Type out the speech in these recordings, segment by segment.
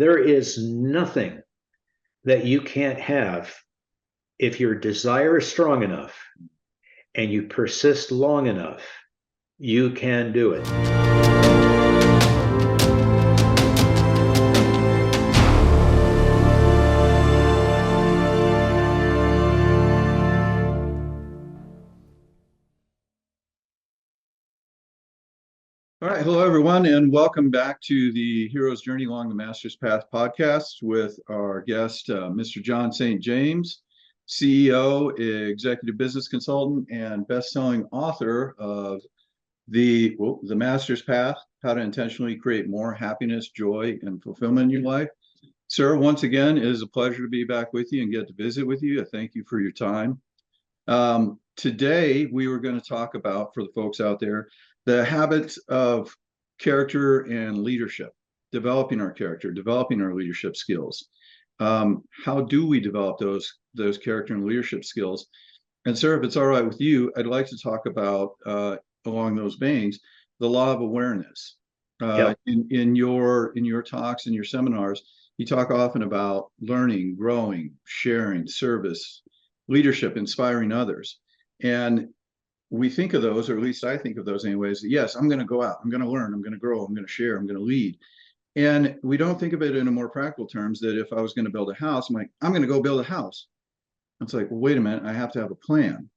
There is nothing that you can't have if your desire is strong enough and you persist long enough. You can do it. All right. Hello, everyone, and welcome back to the Hero's Journey Along the Master's Path podcast with our guest, Mr. John St. James, CEO, executive business consultant, and best-selling author of the Master's Path, How to Intentionally Create More Happiness, Joy, and Fulfillment in Your Life. Sir, once again, it is a pleasure to be back with you and get to visit with you. I thank you for your time. Today, we were going to talk about, for the folks out there, the habits of character and leadership, developing our character, developing our leadership skills. How do we develop those character and leadership skills? And sir, if it's all right with you, I'd like to talk about, along those veins, the law of awareness. In your talks and your seminars, you talk often about learning, growing, sharing, service, leadership, inspiring others. And we think of those, or at least I think of those anyways. Yes, I'm going to go out, I'm going to learn, I'm going to grow, I'm going to share, I'm going to lead. And we don't think of it in a more practical terms that if I was going to build a house, I'm like, I'm going to go build a house. It's like, well, wait a minute, I have to have a plan.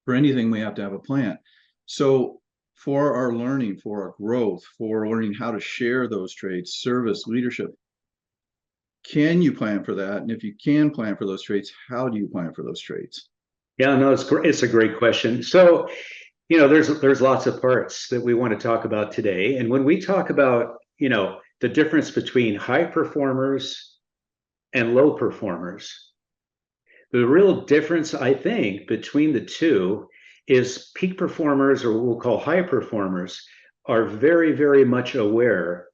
For anything, we have to have a plan. So for our learning, for our growth, for learning how to share those traits, service, leadership, can you plan for that? And if you can plan for those traits, how do you plan for those traits? Yeah, no, it's great. It's a great question. So, there's lots of parts that we want to talk about today. And when we talk about, the difference between high performers and low performers, the real difference, I think, between the two is peak performers, or what we'll call high performers, are very, very much aware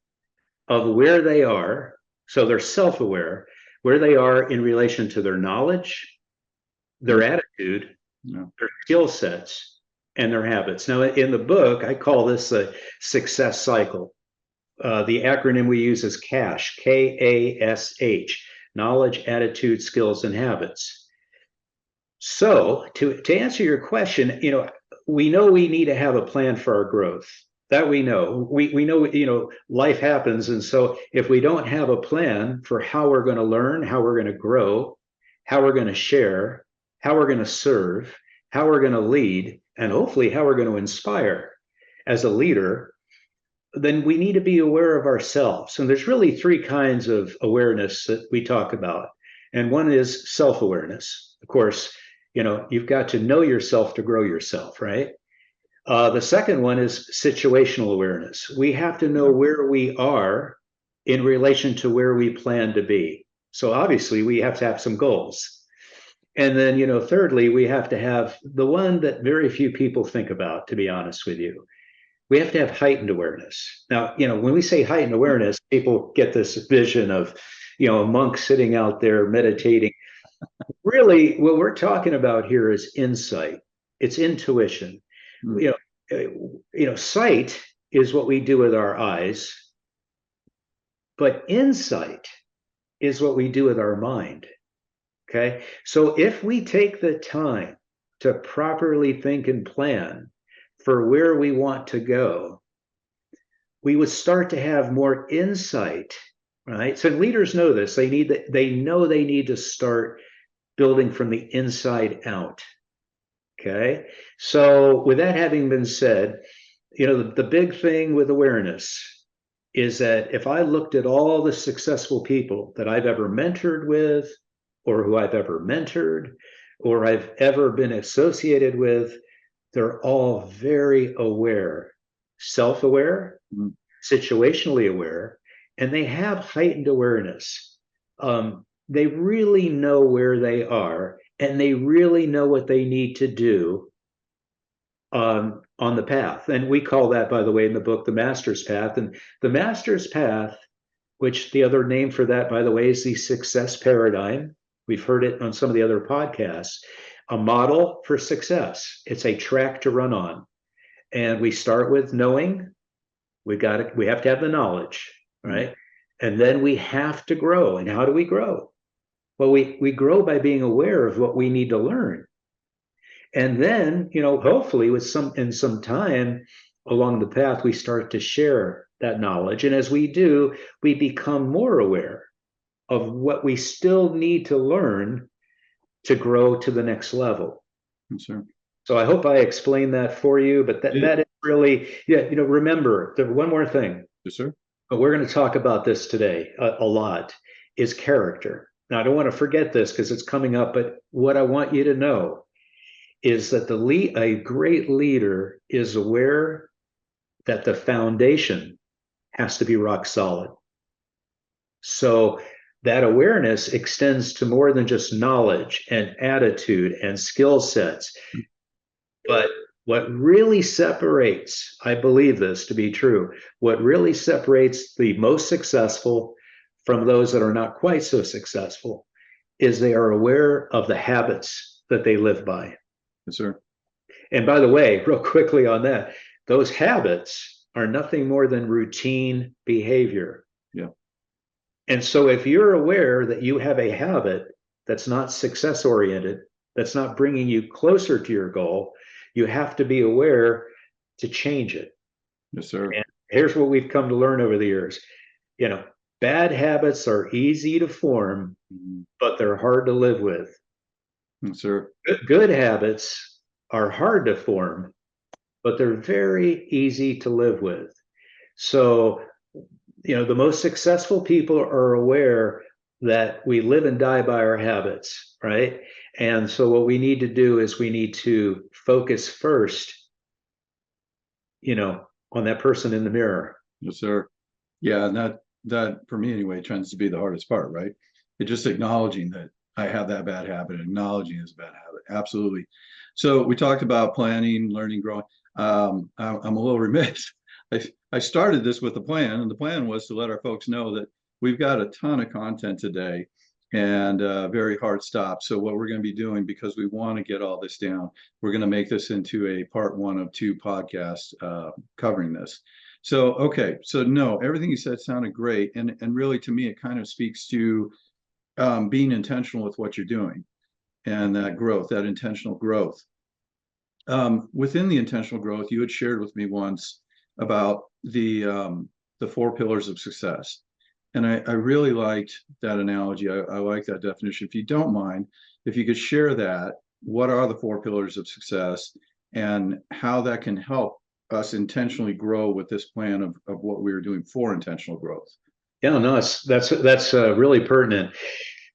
of where they are. So they're self-aware, where they are in relation to their knowledge, their attitude, their skill sets, and their habits. Now, in the book, I call this a success cycle. The acronym we use is CASH, K-A-S-H, knowledge, attitude, skills, and habits. So to answer your question, we know we need to have a plan for our growth. That we know. We know, life happens. And so if we don't have a plan for how we're going to learn, how we're going to grow, how we're going to share, how we're going to serve, how we're going to lead, and hopefully how we're going to inspire as a leader, then we need to be aware of ourselves. And there's really three kinds of awareness that we talk about. And one is self-awareness. Of course, you've got to know yourself to grow yourself, right? The second one is situational awareness. We have to know where we are in relation to where we plan to be. So obviously we have to have some goals. And then, thirdly, we have to have the one that very few people think about, to be honest with you. We have to have heightened awareness. Now, when we say heightened awareness, people get this vision of, a monk sitting out there meditating. Really, what we're talking about here is insight. It's intuition. Sight is what we do with our eyes, but insight is what we do with our mind. Okay, so if we take the time to properly think and plan for where we want to go, we would start to have more insight, right? So leaders know this. They know they need to start building from the inside out. Okay, so with that having been said, the big thing with awareness is that if I looked at all the successful people that I've ever mentored with, or who I've ever mentored, or I've ever been associated with, they're all very aware, self-aware, situationally aware, and they have heightened awareness. They really know where they are, and they really know what they need to do on the path. And we call that, by the way, in the book, the Master's Path. And the Master's Path, which the other name for that, by the way, is the success paradigm. We've heard it on some of the other podcasts. A model for success. It's a track to run on. And we start with knowing. We have to have the knowledge, right? And then we have to grow. And how do we grow? Well, we grow by being aware of what we need to learn. And then, hopefully in some time along the path, we start to share that knowledge. And as we do, we become more aware of what we still need to learn to grow to the next level. Yes, sir. So I hope I explained that for you, but that is really, yeah, remember, one more thing. Yes, sir. But we're going to talk about this today a lot, is character. Now, I don't want to forget this because it's coming up, but what I want you to know is that a great leader is aware that the foundation has to be rock solid. So that awareness extends to more than just knowledge and attitude and skill sets. But what really separates, I believe this to be true, what really separates the most successful from those that are not quite so successful is they are aware of the habits that they live by. Yes, sir. And by the way, real quickly on that, those habits are nothing more than routine behavior. Yeah. And so if you're aware that you have a habit that's not success oriented, that's not bringing you closer to your goal, you have to be aware to change it. Yes, sir. And here's what we've come to learn over the years. Bad habits are easy to form, but they're hard to live with. Yes, sir. Good habits are hard to form, but they're very easy to live with. So, the most successful people are aware that we live and die by our habits, right? And so what we need to do is we need to focus first, on that person in the mirror. Yes, sir. Yeah, and that for me anyway tends to be the hardest part, right? It's just acknowledging that I have that bad habit, acknowledging it's a bad habit. Absolutely. So we talked about planning, learning, growing. I'm a little remiss. I started this with a plan, and the plan was to let our folks know that we've got a ton of content today and very hard stop. So what we're going to be doing, because we want to get all this down, we're going to make this into a part 1 of 2 podcasts covering this. So, okay. So no, everything you said sounded great. And really to me, it kind of speaks to being intentional with what you're doing and that growth, that intentional growth. Within the intentional growth, you had shared with me once about the 4 pillars of success. And I really liked that analogy. I like that definition. If you don't mind, if you could share that, what are the 4 pillars of success and how that can help us intentionally grow with this plan of what we were doing for intentional growth? Yeah, no, that's really pertinent.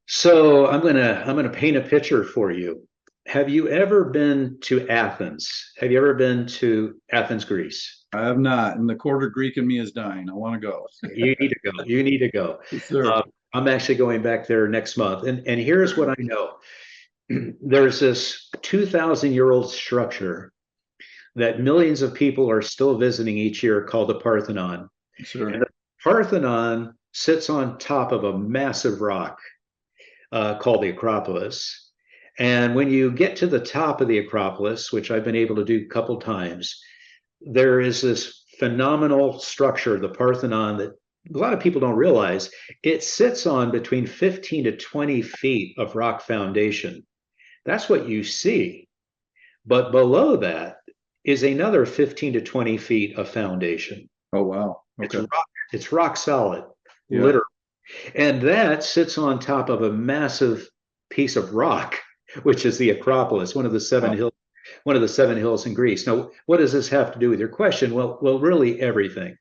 So I'm gonna paint a picture for you. Have you ever been to Athens? Have you ever been to Athens, Greece? I have not, and the quarter Greek in me is dying. I want to go. You need to go. You need to go. Yes, sir. I'm actually going back there next month, and here's what I know. There's this 2,000-year-old structure that millions of people are still visiting each year called the Parthenon. Sure. And the Parthenon sits on top of a massive rock called the Acropolis. And when you get to the top of the Acropolis, which I've been able to do a couple times, there is this phenomenal structure, the Parthenon, that a lot of people don't realize. It sits on between 15 to 20 feet of rock foundation. That's what you see. But below that is another 15 to 20 feet of foundation. Oh, wow. Okay. It's rock solid, Yeah. literally. And that sits on top of a massive piece of rock, which is the Acropolis, one of the 7 hills. One of the 7 hills in Greece. Now, what does this have to do with your question? Well, really everything,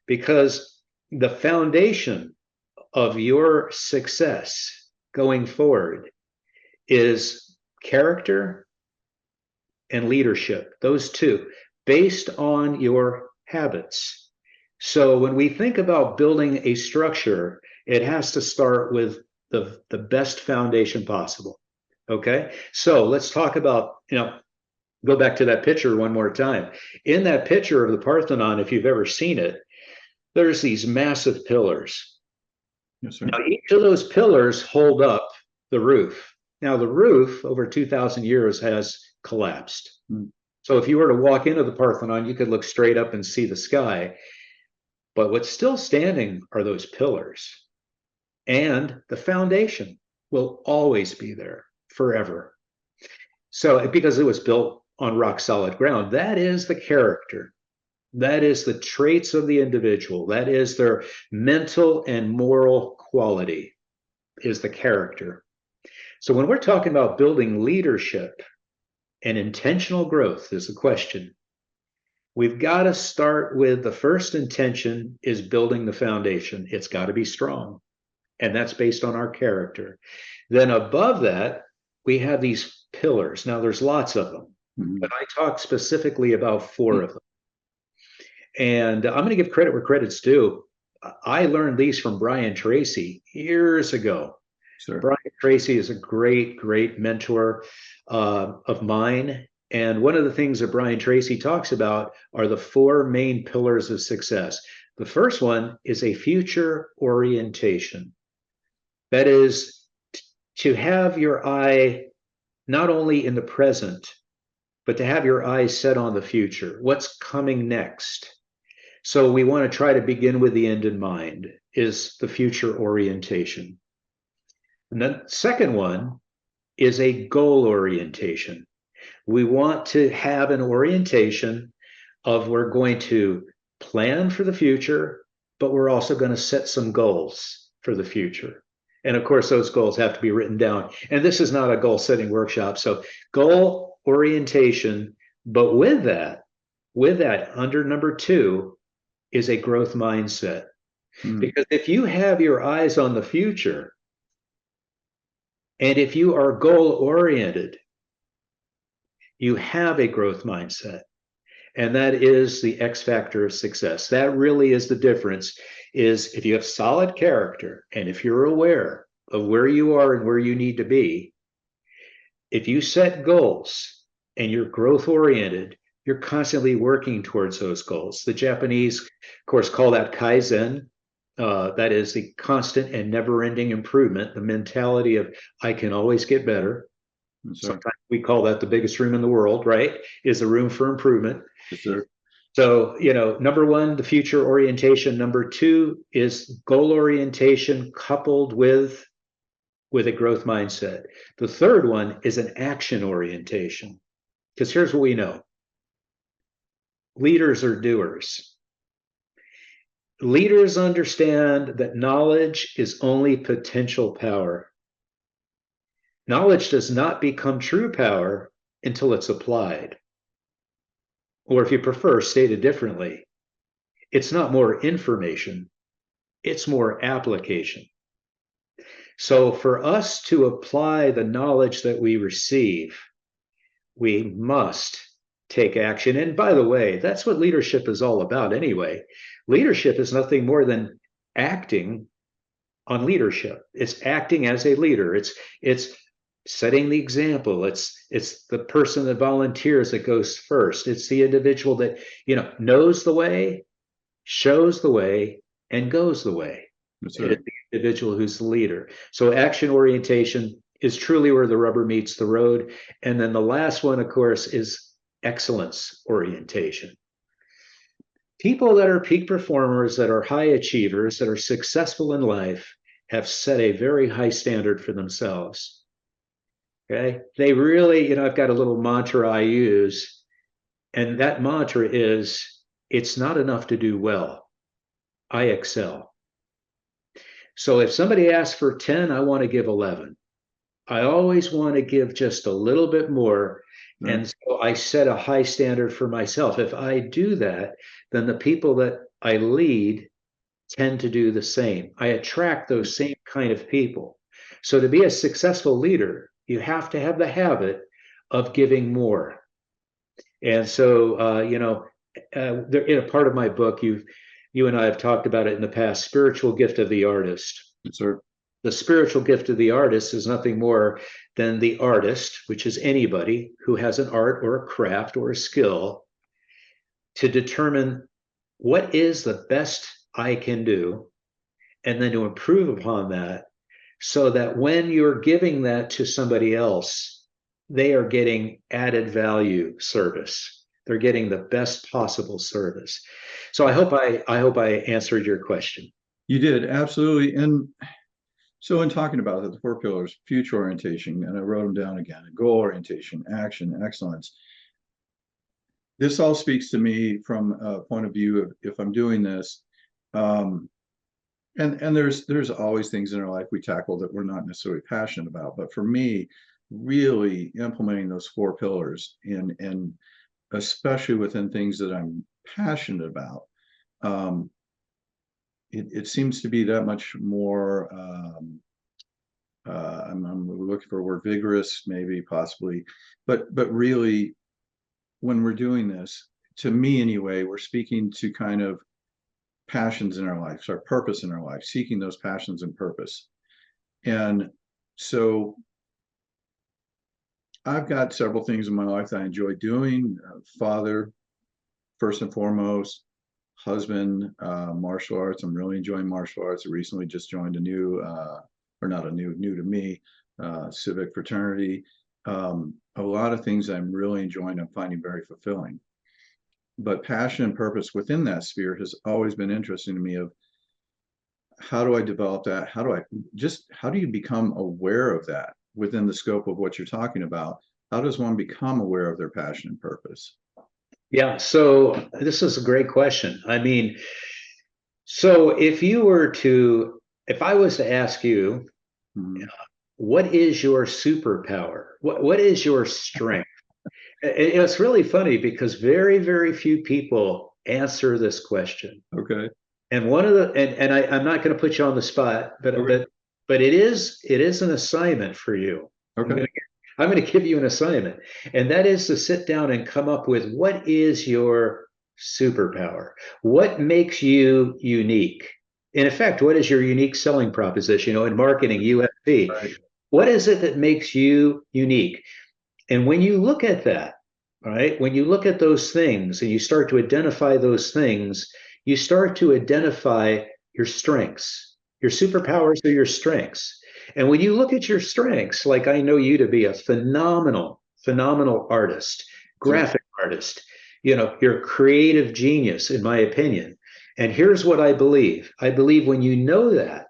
because the foundation of your success going forward is character and leadership, those 2, based on your habits. So when we think about building a structure, it has to start with the best foundation possible. Okay, so let's talk about, go back to that picture one more time. In that picture of the Parthenon, if you've ever seen it, there's these massive pillars. Yes, sir. Now, each of those pillars hold up the roof. Now, the roof over 2,000 years has collapsed. So if you were to walk into the Parthenon, you could look straight up and see the sky. But what's still standing are those pillars. And the foundation will always be there forever. So, because it was built on rock solid ground, that is the character. That is the traits of the individual. That is their mental and moral quality, is the character. So when we're talking about building leadership and intentional growth is the question. We've got to start with the first intention is building the foundation. It's got to be strong. And that's based on our character. Then above that, we have these pillars. Now there's lots of them, but I talk specifically about 4 of them. And I'm going to give credit where credit's due. I learned these from Brian Tracy years ago. Sure. Brian Tracy is a great, great mentor of mine. And one of the things that Brian Tracy talks about are the 4 main pillars of success. The first one is a future orientation. That is to have your eye not only in the present, but to have your eyes set on the future. What's coming next? So we want to try to begin with the end in mind, is the future orientation. And the second one is a goal orientation. We want to have an orientation of we're going to plan for the future, but we're also going to set some goals for the future. And of course, those goals have to be written down. And this is not a goal setting workshop. So goal orientation, but with that, under number 2 is a growth mindset. Because if you have your eyes on the future, and if you are goal oriented, you have a growth mindset. And that is the X factor of success. That really is the difference, is if you have solid character and if you're aware of where you are and where you need to be, if you set goals and you're growth oriented, you're constantly working towards those goals. The Japanese, of course, call that Kaizen. That is the constant and never-ending improvement, the mentality of I can always get better. Sometimes we call that the biggest room in the world, right? Is a room for improvement. Sure. So, number 1, the future orientation. Number 2 is goal orientation coupled with a growth mindset. The third one is an action orientation. Because here's what we know. Leaders are doers. Leaders understand that knowledge is only potential power. Knowledge does not become true power until it's applied. Or if you prefer, stated differently, it's not more information, it's more application. So for us to apply the knowledge that we receive, we must take action. And by the way, that's what leadership is all about anyway. Leadership is nothing more than acting on leadership. It's acting as a leader. It's setting the example. It's the person that volunteers that goes first. It's the individual that, knows the way, shows the way, and goes the way. It's the individual who's the leader. So action orientation is truly where the rubber meets the road. And then the last one, of course, is excellence orientation. People that are peak performers, that are high achievers, that are successful in life, have set a very high standard for themselves. Okay? They really, I've got a little mantra I use, and that mantra is, it's not enough to do well. I excel. So if somebody asks for 10, I want to give 11. I always want to give just a little bit more. Right. And so I set a high standard for myself. If I do that, then the people that I lead tend to do the same. I attract those same kind of people. So to be a successful leader, you have to have the habit of giving more. And so, in a part of my book, you and I have talked about it in the past, spiritual gift of the artist. Yes, sir. The spiritual gift of the artist is nothing more than the artist, which is anybody who has an art or a craft or a skill, to determine what is the best I can do, and then to improve upon that, so that when you're giving that to somebody else, they are getting added value service. they're getting the best possible service. So I hope I answered your question. You did, absolutely. And so in talking about the four pillars, future orientation, and I wrote them down again, goal orientation, action, excellence. This all speaks to me from a point of view of if I'm doing this, and there's always things in our life we tackle that we're not necessarily passionate about. But for me, really implementing those four pillars and especially within things that I'm passionate about, it seems to be that much more. I'm looking for a word, vigorous, maybe, possibly, but really, when we're doing this, to me anyway, we're speaking to kind of passions in our lives, our purpose in our life, seeking those passions and purpose. And so I've got several things in my life that I enjoy doing. Father, first and foremost, husband, martial arts. I'm really enjoying martial arts. I recently just joined a new, or not a new to me, civic fraternity. A lot of things I'm really enjoying, I'm finding very fulfilling. But passion and purpose within that sphere has always been interesting to me. Of how do I develop that? How do you become aware of that within the scope of what you're talking about? How does one become aware of their passion and purpose? Yeah, so this is a great question. I mean, so if I was to ask you, Mhm. what is your superpower? What is your strength? It's really funny because very, very few people answer this question. Okay. And one of the and I'm not going to put you on the spot, but Okay. it is an assignment for you. I'm Okay. going to I'm going to give you an assignment, and that is to sit down and come up with what is your superpower? What makes you unique? In effect, what is your unique selling proposition? In marketing, USP. Right. What is it that makes you unique? And when you look at that, right, when you look at those things and you start to identify those things, you start to identify your strengths. Your superpowers are your strengths. And when you look at your strengths, like I know you to be a phenomenal, phenomenal artist, Sir. graphic artist, you're a creative genius, in my opinion. And here's what I believe. I believe when you know that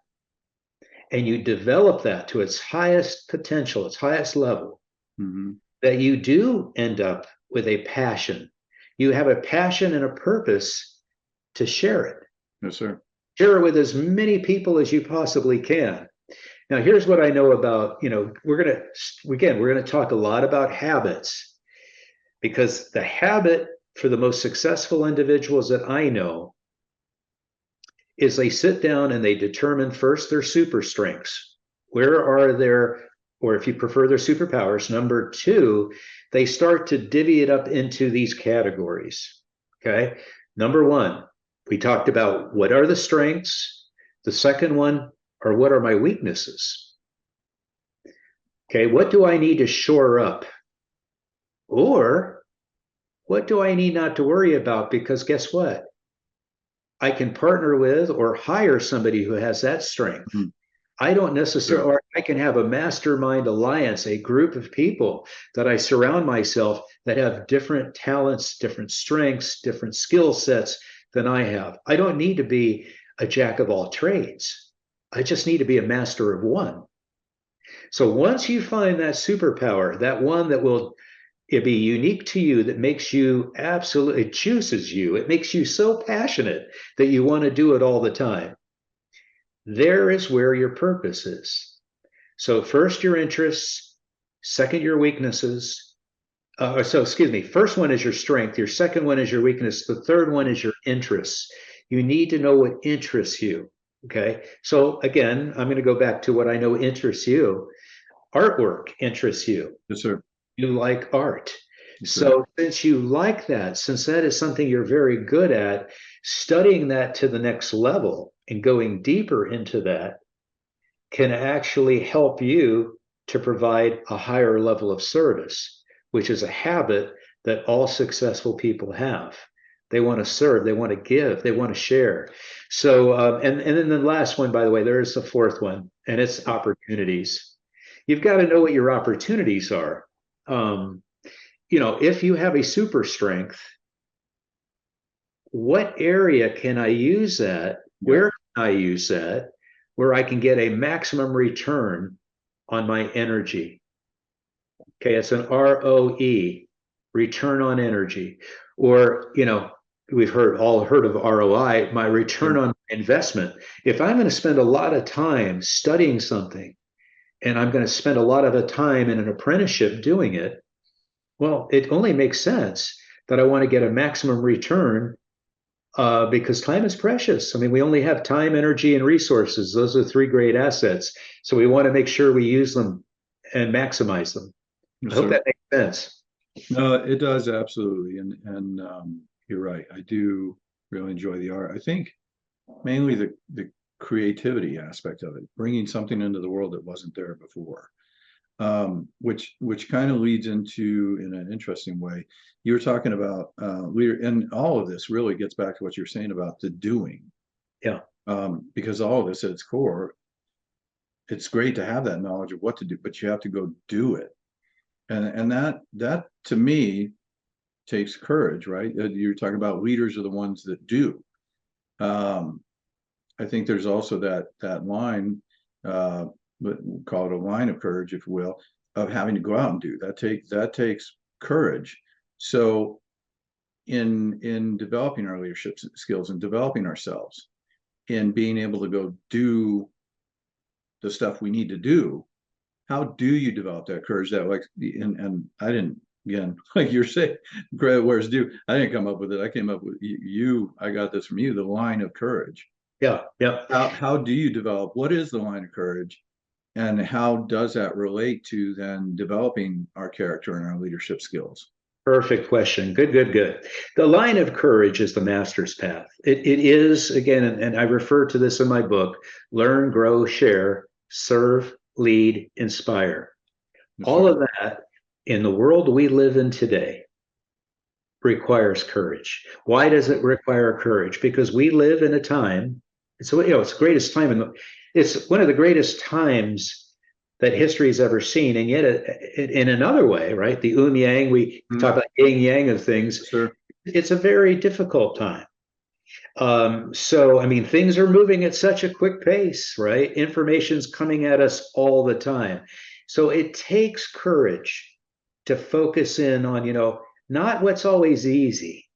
and you develop that to its highest potential, its highest level, Mm-hmm. that you do end up with a passion. You have a passion and a purpose to share it. Yes, sir. Share it with as many people as you possibly can. Now, here's what I know about, we're going to talk a lot about habits, because the habit for the most successful individuals that I know is they sit down and they determine first their super strengths. Where are their, or if you prefer, their superpowers? Number two, they start to divvy it up into these categories. Okay. Number one, we talked about what are the strengths. The second one are what are my weaknesses? Okay. What do I need to shore up? Or what do I need not to worry about? Because guess what? I can partner with or hire somebody who has that strength. Mm-hmm. I don't necessarily, or I can have a mastermind alliance, a group of people that I surround myself that have different talents, different strengths, different skill sets than I have. I don't need to be a jack of all trades. I just need to be a master of one. So once you find that superpower, that one that will it be unique to you, that makes you absolutely, it juices you, it makes you so passionate that you want to do it all the time. There is where your purpose is. So first your interests, second your weaknesses. Excuse me, first one is your strength, your second one is your weakness, the third one is your interests. You need to know what interests you. Okay. So again, I'm going to go back to what I know interests you. Artwork interests you. Yes, sir. You like art. Yes, sir. So since you like that, since that is something you're very good at, studying that to the next level and going deeper into that can actually help you to provide a higher level of service, which is a habit that all successful people have. They want to serve, they want to give, they want to share. So, and then the last one, by the way, there is a fourth one, and it's opportunities. You've got to know what your opportunities are. Um, if you have a super strength, what area can I use that? Yeah. Where can I use that? Where I can get a maximum return on my energy. Okay, it's an ROE, return on energy. Or, we've all heard of ROI, my return Sure. on investment. If I'm going to spend a lot of time studying something and I'm going to spend a lot of the time in an apprenticeship doing it, well, it only makes sense that I want to get a maximum return because time is precious. I mean, we only have time, energy, and resources. Those are three great assets. So we want to make sure we use them and maximize them. I Yes, hope sir. that makes sense. No, it does absolutely, and you're right. I do really enjoy the art. I think mainly the creativity aspect of it, bringing something into the world that wasn't there before. Which kind of leads into, in an interesting way, you were talking about leader, and all of this really gets back to what you're saying about the doing. Yeah. Because all of this at its core, it's great to have that knowledge of what to do, but you have to go do it. And that to me takes courage, right? You're talking about leaders are the ones that do. Um, I think there's also that line, but we'll call it a line of courage, if you will, of having to go out and do that takes courage. So in developing our leadership skills and developing ourselves, in being able to go do the stuff we need to do, how do you develop that courage? That like, and I didn't, again, like you're saying, where's due? I didn't come up with it. I came up with you. I got this from you. The line of courage. Yeah. Yeah. How do you develop? What is the line of courage? And how does that relate to then developing our character and our leadership skills? Perfect question. Good, good, good. The line of courage is the master's path. It is, again, and I refer to this in my book, learn, grow, share, serve, lead, inspire. Yes, All sir. of that in the world we live in today requires courage. Why does it require courage? Because we live in a time, it's the greatest time it's one of the greatest times that history has ever seen. And yet, in another way, right? The yang, we talk about yin yang of things. Yes, sir. It's a very difficult time. So, I mean, things are moving at such a quick pace, right? Information's coming at us all the time. So it takes courage to focus in on, not what's always easy,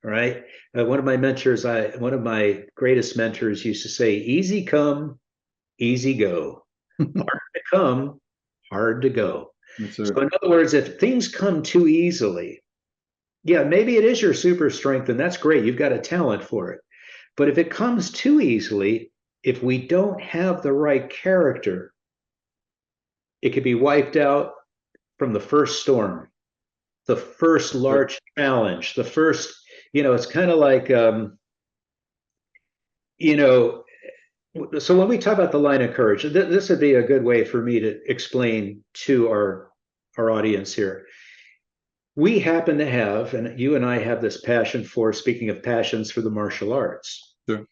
right? One of my mentors, one of my greatest mentors used to say, easy come, easy go. Hard to come, hard to go. Yes, So sir. in other words, if things come too easily, yeah, maybe it is your super strength, and that's great. You've got a talent for it. But if it comes too easily, if we don't have the right character, it could be wiped out from the first storm, the first Sir. large challenge, the first, it's kind of like, you know, so when we talk about the line of courage, this would be a good way for me to explain to our audience here. We happen to have, and you and I have this passion for, speaking of passions, for the martial arts. Sir.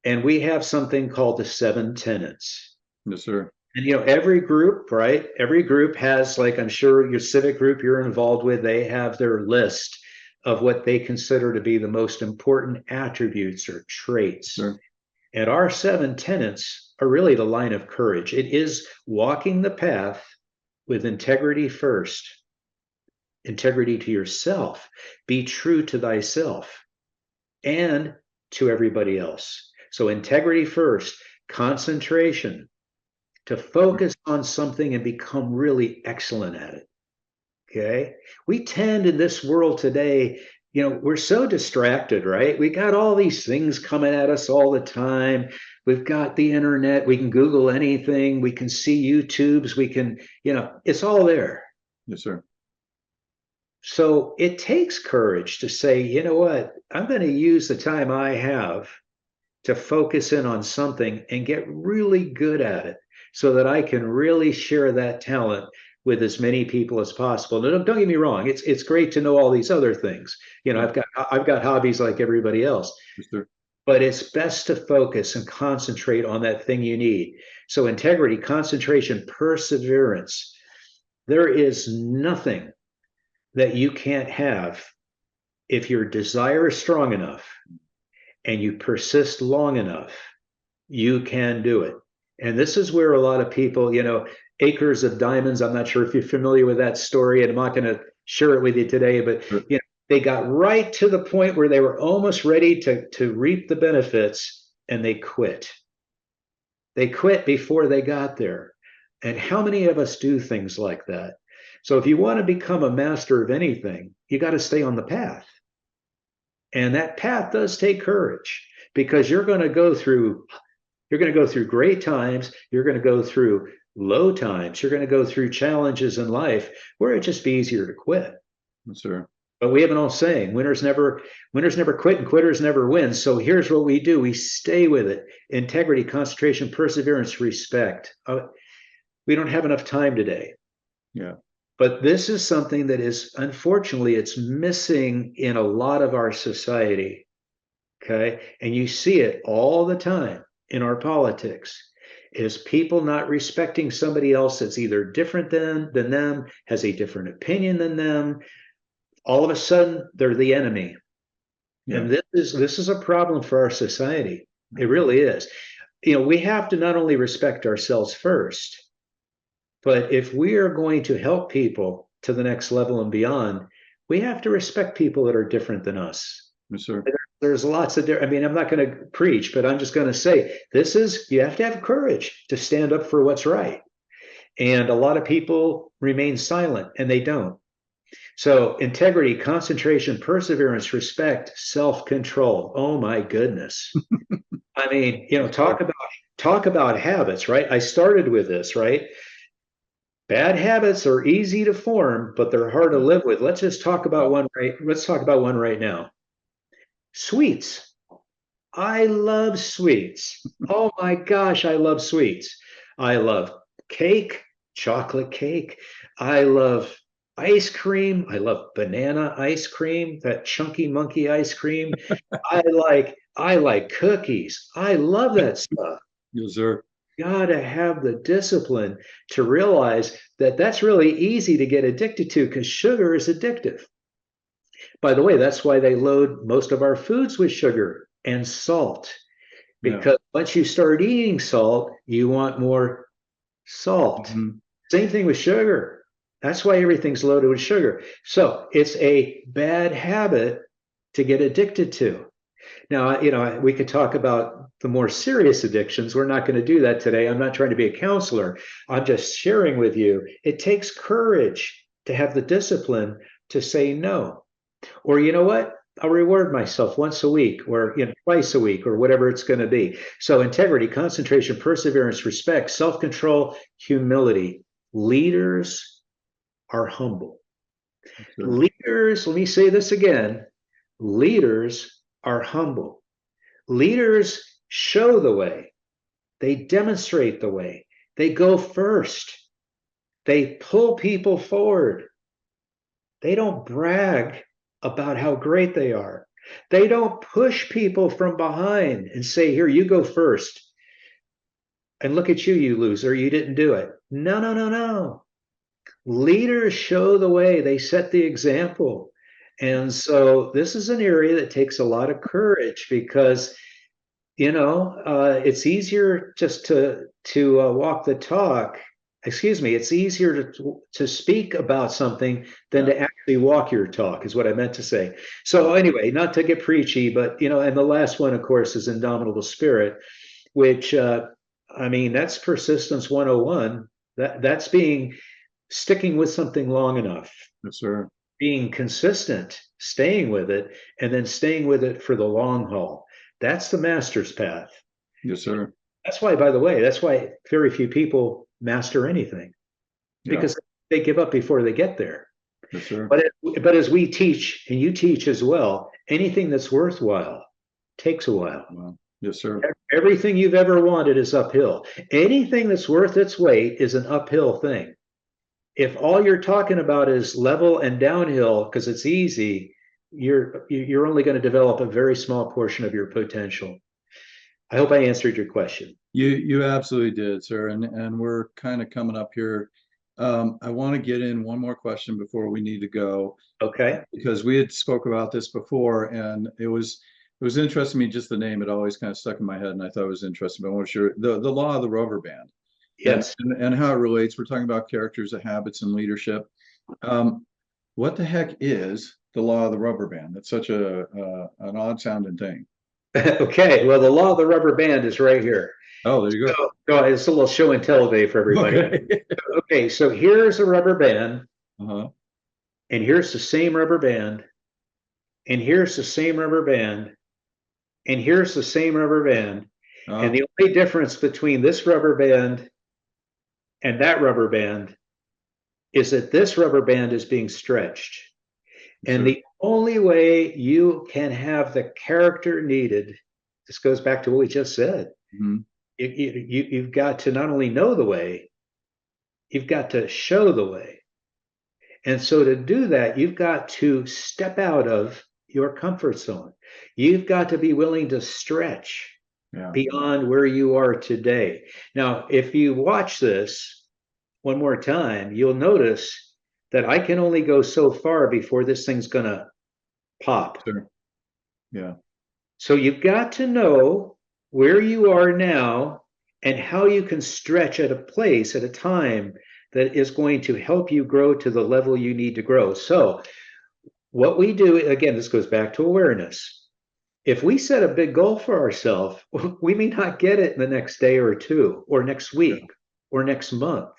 And we have something called the seven tenets. Yes, sir. And every group, right? Every group has, like, I'm sure your civic group you're involved with, they have their list of what they consider to be the most important attributes or traits. Sir. And our seven tenets are really the line of courage. It is walking the path with integrity first, integrity to yourself, be true to thyself and to everybody else. So integrity first, concentration, to focus on something and become really excellent at it. Okay. We tend in this world today, we're so distracted, right? We got all these things coming at us all the time. We've got the internet. We can Google anything. We can see YouTubes. We can, it's all there. Yes, sir. So it takes courage to say, you know what? I'm going to use the time I have to focus in on something and get really good at it so that I can really share that talent with as many people as possible. Now, don't get me wrong, it's great to know all these other things. I've got hobbies like everybody else. Yes, sir. But it's best to focus and concentrate on that thing you need. So integrity, concentration, perseverance. There is nothing that you can't have if your desire is strong enough and you persist long enough, you can do it. And this is where a lot of people, Acres of Diamonds, I'm not sure if you're familiar with that story, and I'm not going to share it with you today, but Sure. they got right to the point where they were almost ready to reap the benefits, and they quit. They quit before they got there. And how many of us do things like that? So if you want to become a master of anything, you got to stay on the path. And that path does take courage, because you're going to go through great times, you're going to go through low times, you're going to go through challenges in life where it'd just be easier to quit. Yes, sir. But we have an old saying, winners never quit and quitters never win. So here's what we do. We stay with it. Integrity, concentration, perseverance, respect. We don't have enough time today. Yeah. But this is something that is, unfortunately, it's missing in a lot of our society. Okay. And you see it all the time in our politics, is people not respecting somebody else that's either different than them, has a different opinion than them. All of a sudden, they're the enemy. Yeah. And this is a problem for our society. It really is. We have to not only respect ourselves first, but if we are going to help people to the next level and beyond, we have to respect people that are different than us. Yes, sir. There's lots of different, I'm not going to preach, but I'm just going to say, you have to have courage to stand up for what's right. And a lot of people remain silent, and they don't. So integrity, concentration, perseverance, respect, self-control. Oh my goodness. I mean, talk about habits, right? I started with this, right? Bad habits are easy to form, but they're hard to live with. Let's just talk about one right. Let's talk about one right now. Sweets. I love sweets. Oh my gosh, I love sweets. I love cake, chocolate cake. I love ice cream. I love banana ice cream, that chunky monkey ice cream. I like cookies. I love that stuff. Yes, sir. Gotta have the discipline to realize that that's really easy to get addicted to, because sugar is addictive. By the way, that's why they load most of our foods with sugar and salt, because once you start eating salt, you want more salt. Mhm. Same thing with sugar. That's why everything's loaded with sugar. So it's a bad habit to get addicted to. Now, we could talk about the more serious addictions. We're not going to do that today. I'm not trying to be a counselor. I'm just sharing with you. It takes courage to have the discipline to say no. Or you know what? I'll reward myself once a week, or twice a week, or whatever it's going to be. So integrity, concentration, perseverance, respect, self-control, humility. Leaders are humble. Sure. Leaders, let me say this again. Leaders are humble. Leaders show the way. They demonstrate the way. They go first. They pull people forward. They don't brag about how great they are. They don't push people from behind and say, here, you go first. And look at you, you loser, you didn't do it. No, no, no, no. Leaders show the way. They set the example. And so this is an area that takes a lot of courage, because it's easier just to walk the talk. Excuse me, it's easier to speak about something than to actually walk your talk, is what I meant to say. So anyway, not to get preachy, but and the last one, of course, is indomitable spirit, which that's persistence 101. That's sticking with something long enough. Yes, sir. Being consistent, staying with it, and then staying with it for the long haul. That's the master's path. Yes, sir. That's why, by the way, that's why very few people master anything, because they give up before they get there. Yes, sir. But as we teach, and you teach as well, anything that's worthwhile takes a while. Wow. Yes, sir. Everything you've ever wanted is uphill. Anything that's worth its weight is an uphill thing. If all you're talking about is level and downhill because it's easy, you're only going to develop a very small portion of your potential. I hope I answered your question. You absolutely did, sir. And we're kind of coming up here I want to get in one more question before we need to go, Okay. because we had spoke about this before, and it was interesting to me, just the name. It always kind of stuck in my head, and I thought it was interesting. But I want to share the law of the rubber band, and, Yes. and how it relates. We're talking about characters, of habits, and leadership. What the heck is the law of the rubber band? That's such an odd sounding thing. Okay. Well, the law of the rubber band is right here. Oh, there you go. So it's a little show and tell day for everybody. Okay. Okay. So here's a rubber band, Uh-huh. and here's the same rubber band, and here's the same rubber band, and here's the same rubber band. And Uh, the only difference between this rubber band and that rubber band is that this rubber band is being stretched. And sure. the only way you can have the character needed, this goes back to what we just said. Mhm. You've got to not only know the way, you've got to show the way. And so to do that, you've got to step out of your comfort zone. You've got to be willing to stretch Yeah. beyond where you are today. Now, if you watch this one more time, you'll notice that I can only go so far before this thing's going to pop. Sure. Yeah. So you've got to know where you are now and how you can stretch at a place at a time that is going to help you grow to the level you need to grow. So what we do, again, this goes back to awareness. If we set a big goal for ourselves, we may not get it in the next day or two, or next week, or next month.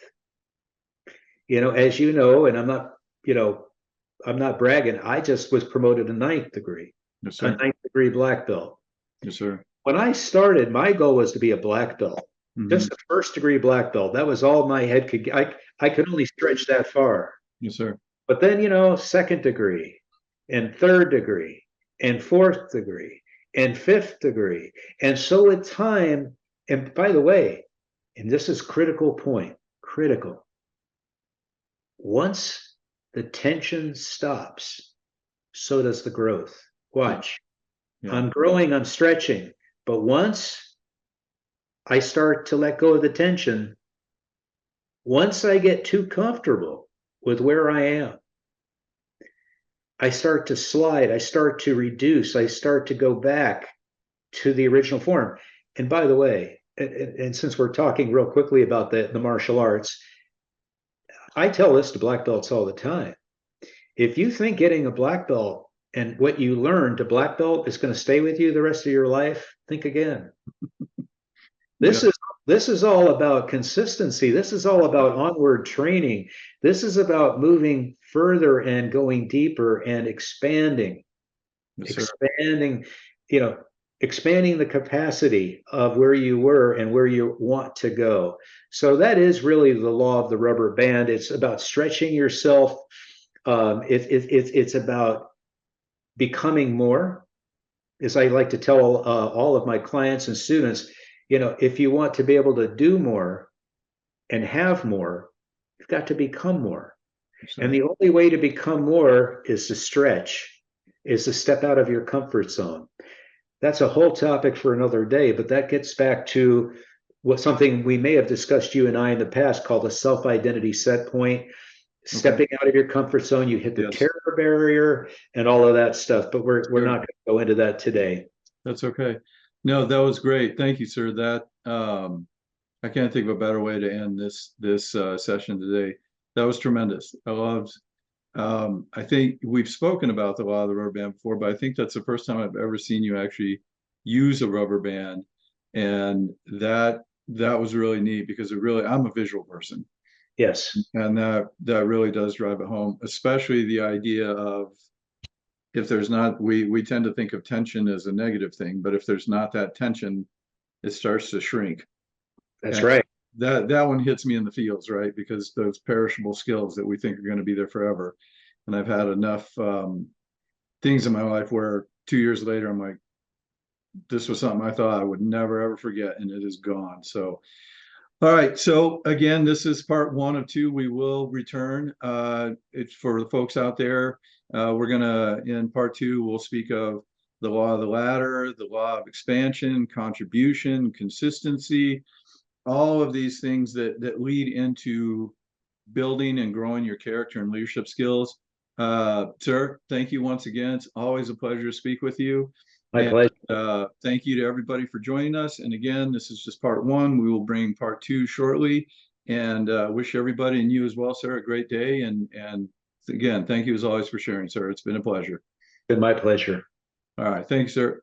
As you know, and I'm not bragging. I just was promoted a ninth degree, Yes, a sir. ninth degree black belt. Yes, sir. When I started, my goal was to be a black belt, Mhm. just a first degree black belt. That was all my head could. I could only stretch that far. Yes, sir. But then, second degree, and third degree, and fourth degree, and fifth degree, and so with time. And by the way, and this is critical point, critical. Once the tension stops, so does the growth. Watch. Yeah. I'm growing, I'm stretching. But once I start to let go of the tension, once I get too comfortable with where I am, I start to slide, I start to reduce, I start to go back to the original form. And by the way, and since we're talking real quickly about the martial arts, I tell this to black belts all the time. If you think getting a black belt and what you learn to black belt is going to stay with you the rest of your life, think again. Yeah. This is all about consistency. This is all about onward training. This is about moving further and going deeper and expanding, Yes, sir. expanding, you know, expanding the capacity of where you were and where you want to go. So that is really the law of the rubber band. It's about stretching yourself. It's about becoming more. As I like to tell all of my clients and students, if you want to be able to do more and have more, you've got to become more. Yes, And sir. the only way to become more is to stretch, is to step out of your comfort zone. That's a whole topic for another day, but that gets back to what something we may have discussed, you and I, in the past, called a self-identity set point. Okay. Stepping out of your comfort zone, you hit the Yes. terror barrier and all of that stuff, but we're Sure. not going to go into that today. That's okay. No, that was great. Thank you, sir. That I can't think of a better way to end this session today. That was tremendous. I loved. I think we've spoken about the law of the rubber band before, but I think that's the first time I've ever seen you actually use a rubber band, and that was really neat because I'm a visual person, Yes, and that really does drive it home, especially the idea of if there's not we tend to think of tension as a negative thing, but if there's not that tension, it starts to shrink. that's And right. that one hits me in the feels, right? Because those perishable skills that we think are going to be there forever. And I've had enough things in my life where 2 years later, I'm like, this was something I thought I would never ever forget, and it is gone. So, all right. So again, this is part one of two. We will return. It's for the folks out there. We're gonna in part two, we'll speak of the law of the ladder, the law of expansion, contribution, consistency, all of these things that lead into building and growing your character and leadership skills. Sir, thank you once again. It's always a pleasure to speak with you. My And pleasure. thank you to everybody for joining us. And again, this is just part one. We will bring part two shortly. And wish everybody and you as well, sir, a great day. And again, thank you as always for sharing, sir. It's been a pleasure. Been my pleasure. All right. Thanks, sir.